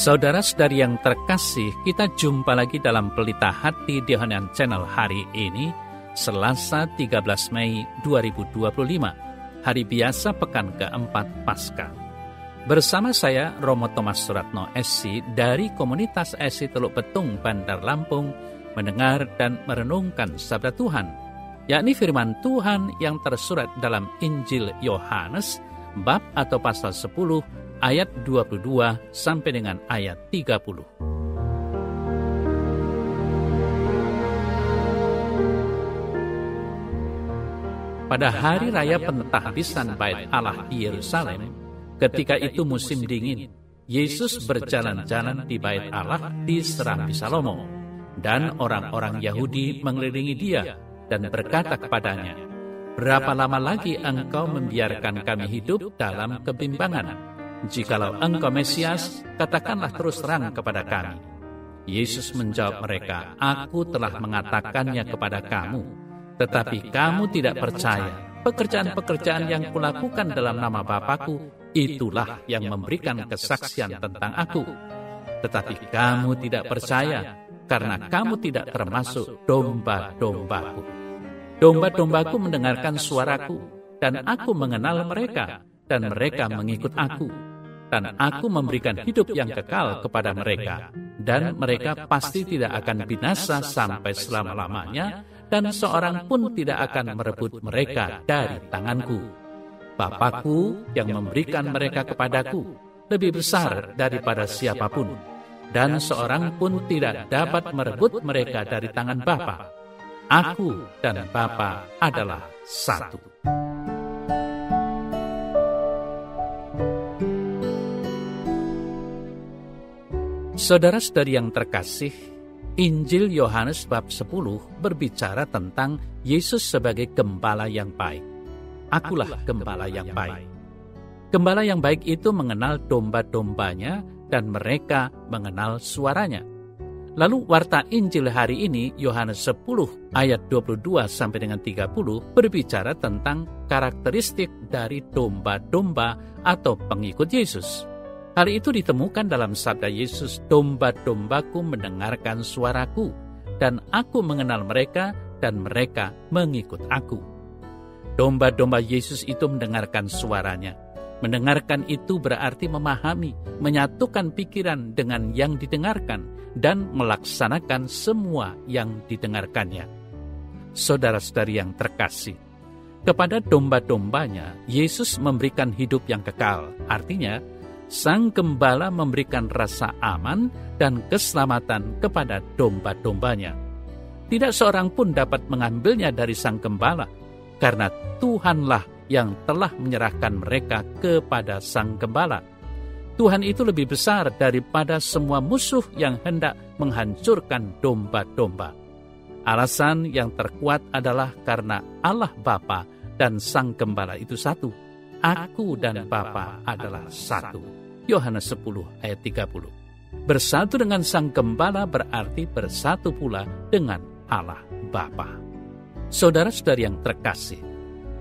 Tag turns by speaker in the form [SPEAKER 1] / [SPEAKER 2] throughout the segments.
[SPEAKER 1] Saudara-saudari yang terkasih, kita jumpa lagi dalam Pelita Hati di Honian Channel hari ini, Selasa 13 Mei 2025, hari biasa pekan keempat Paskah. Bersama saya, Romo Thomas Suratno SC dari komunitas SC Teluk Betung, Bandar Lampung, mendengar dan merenungkan sabda Tuhan, yakni firman Tuhan yang tersurat dalam Injil Yohanes, bab atau pasal 10, ayat 22 sampai dengan ayat 30. Pada hari raya pentahbisan Bait Allah di Yerusalem, ketika itu musim dingin, Yesus berjalan-jalan di Bait Allah di Serambi Salomo, dan orang-orang Yahudi mengelilingi dia dan berkata kepadanya, "Berapa lama lagi engkau membiarkan kami hidup dalam kebimbangan? Jikalau engkau Mesias, katakanlah terus terang kepada kami." Yesus menjawab mereka, "Aku telah mengatakannya kepada kamu, tetapi kamu tidak percaya. Pekerjaan-pekerjaan yang kulakukan dalam nama Bapa-Ku, itulah yang memberikan kesaksian tentang Aku. Tetapi kamu tidak percaya, karena kamu tidak termasuk domba-domba-Ku. Domba-domba-Ku mendengarkan suaraku, dan Aku mengenal mereka, dan mereka mengikut Aku. Dan Aku memberikan hidup yang kekal kepada mereka, dan mereka pasti tidak akan binasa sampai selama-lamanya, dan seorang pun tidak akan merebut mereka dari tanganku. Bapa-Ku yang memberikan mereka kepadaku lebih besar daripada siapapun, dan seorang pun tidak dapat merebut mereka dari tangan Bapa. Aku dan Bapa adalah satu." Saudara-saudari yang terkasih, Injil Yohanes bab 10 berbicara tentang Yesus sebagai gembala yang baik. Akulah gembala yang baik. Gembala yang baik itu mengenal domba-dombanya dan mereka mengenal suaranya. Lalu warta Injil hari ini, Yohanes 10 ayat 22 sampai dengan 30 berbicara tentang karakteristik dari domba-domba atau pengikut Yesus. Hal itu ditemukan dalam sabda Yesus, "Domba-dombaku mendengarkan suaraku, dan Aku mengenal mereka, dan mereka mengikut Aku." Domba-domba Yesus itu mendengarkan suaranya. Mendengarkan itu berarti memahami, menyatukan pikiran dengan yang didengarkan, dan melaksanakan semua yang didengarkannya. Saudara-saudari yang terkasih, kepada domba-dombanya, Yesus memberikan hidup yang kekal. Artinya, Sang Gembala memberikan rasa aman dan keselamatan kepada domba-dombanya. Tidak seorang pun dapat mengambilnya dari Sang Gembala, karena Tuhanlah yang telah menyerahkan mereka kepada Sang Gembala. Tuhan itu lebih besar daripada semua musuh yang hendak menghancurkan domba-domba. Alasan yang terkuat adalah karena Allah Bapa dan Sang Gembala itu satu. Aku dan Bapa adalah satu. Yohanes 10 ayat 30. Bersatu dengan Sang Gembala berarti bersatu pula dengan Allah Bapa. Saudara-saudari yang terkasih,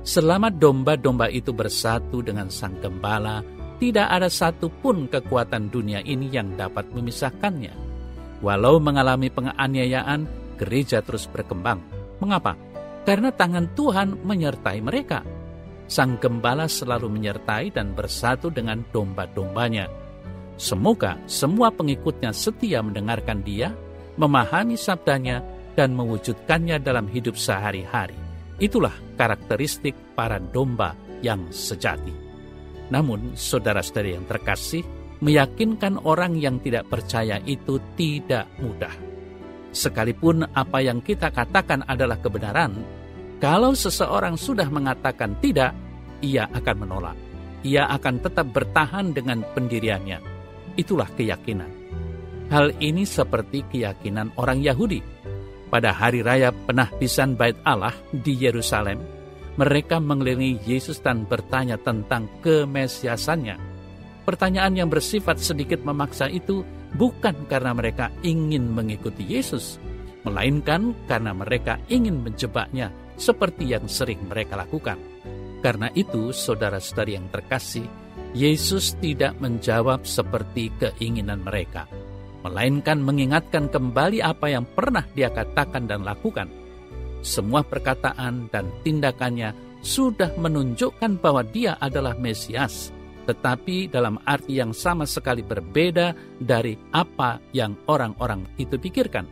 [SPEAKER 1] selama domba-domba itu bersatu dengan Sang Gembala, tidak ada satupun kekuatan dunia ini yang dapat memisahkannya. Walau mengalami penganiayaan, gereja terus berkembang. Mengapa? Karena tangan Tuhan menyertai mereka. Sang Gembala selalu menyertai dan bersatu dengan domba-dombanya. Semoga semua pengikutnya setia mendengarkan Dia, memahami sabdanya, dan mewujudkannya dalam hidup sehari-hari. Itulah karakteristik para domba yang sejati. Namun, saudara-saudari yang terkasih, meyakinkan orang yang tidak percaya itu tidak mudah. Sekalipun apa yang kita katakan adalah kebenaran, kalau seseorang sudah mengatakan tidak, ia akan menolak. Ia akan tetap bertahan dengan pendiriannya. Itulah keyakinan. Hal ini seperti keyakinan orang Yahudi. Pada hari raya penahbisan Bait Allah di Yerusalem, mereka mengelilingi Yesus dan bertanya tentang kemesiasannya. Pertanyaan yang bersifat sedikit memaksa itu bukan karena mereka ingin mengikuti Yesus, melainkan karena mereka ingin menjebaknya seperti yang sering mereka lakukan. Karena itu, saudara-saudari yang terkasih, Yesus tidak menjawab seperti keinginan mereka, melainkan mengingatkan kembali apa yang pernah Dia katakan dan lakukan. Semua perkataan dan tindakannya sudah menunjukkan bahwa Dia adalah Mesias, tetapi dalam arti yang sama sekali berbeda dari apa yang orang-orang itu pikirkan.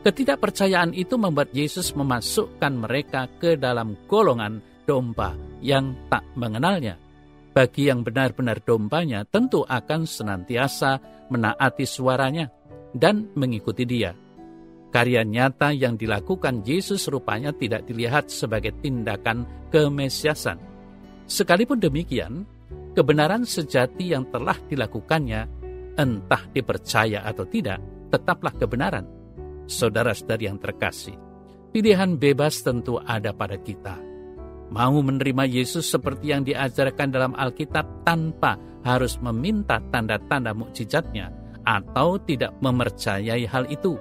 [SPEAKER 1] Ketidakpercayaan itu membuat Yesus memasukkan mereka ke dalam golongan domba yang tak mengenalnya. Bagi yang benar-benar dombanya, tentu akan senantiasa menaati suaranya dan mengikuti Dia. Karya nyata yang dilakukan Yesus rupanya tidak dilihat sebagai tindakan kemesiasan. Sekalipun demikian, kebenaran sejati yang telah dilakukannya, entah dipercaya atau tidak, tetaplah kebenaran. Saudara-saudari yang terkasih, pilihan bebas tentu ada pada kita. Mau menerima Yesus seperti yang diajarkan dalam Alkitab tanpa harus meminta tanda-tanda mukjizatnya, atau tidak mempercayai hal itu.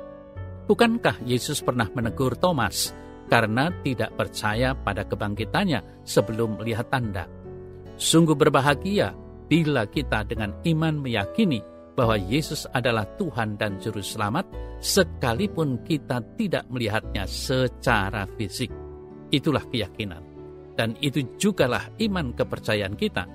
[SPEAKER 1] Bukankah Yesus pernah menegur Thomas karena tidak percaya pada kebangkitannya sebelum melihat tanda? Sungguh berbahagia bila kita dengan iman meyakini bahwa Yesus adalah Tuhan dan Juru Selamat, sekalipun kita tidak melihatnya secara fisik. Itulah keyakinan, dan itu jugalah iman kepercayaan kita.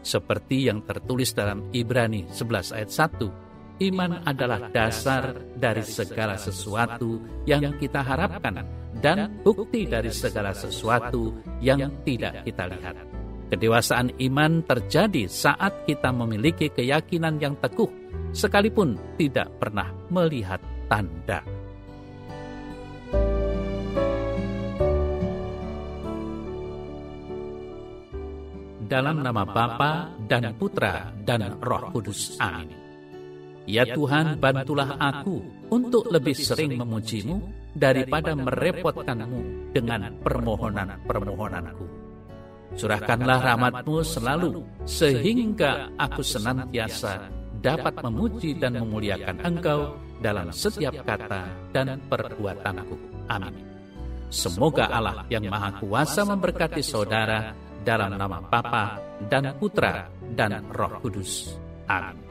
[SPEAKER 1] Seperti yang tertulis dalam Ibrani 11 ayat 1, iman adalah dasar dari segala sesuatu yang kita harapkan dan bukti dari segala sesuatu yang tidak kita lihat. Kedewasaan iman terjadi saat kita memiliki keyakinan yang teguh, sekalipun tidak pernah melihat tanda. Dalam nama Bapa dan Putra dan Roh Kudus. Amin. Ya Tuhan, bantulah aku untuk lebih sering memuji-Mu daripada merepotkan-Mu dengan permohonan-permohonanku. Curahkanlah rahmat-Mu selalu, sehingga aku senantiasa dapat memuji dan memuliakan Engkau dalam setiap kata dan perbuatanku. Amin. Semoga Allah yang Maha Kuasa memberkati saudara dalam nama Bapa dan Putra dan Roh Kudus. Amin.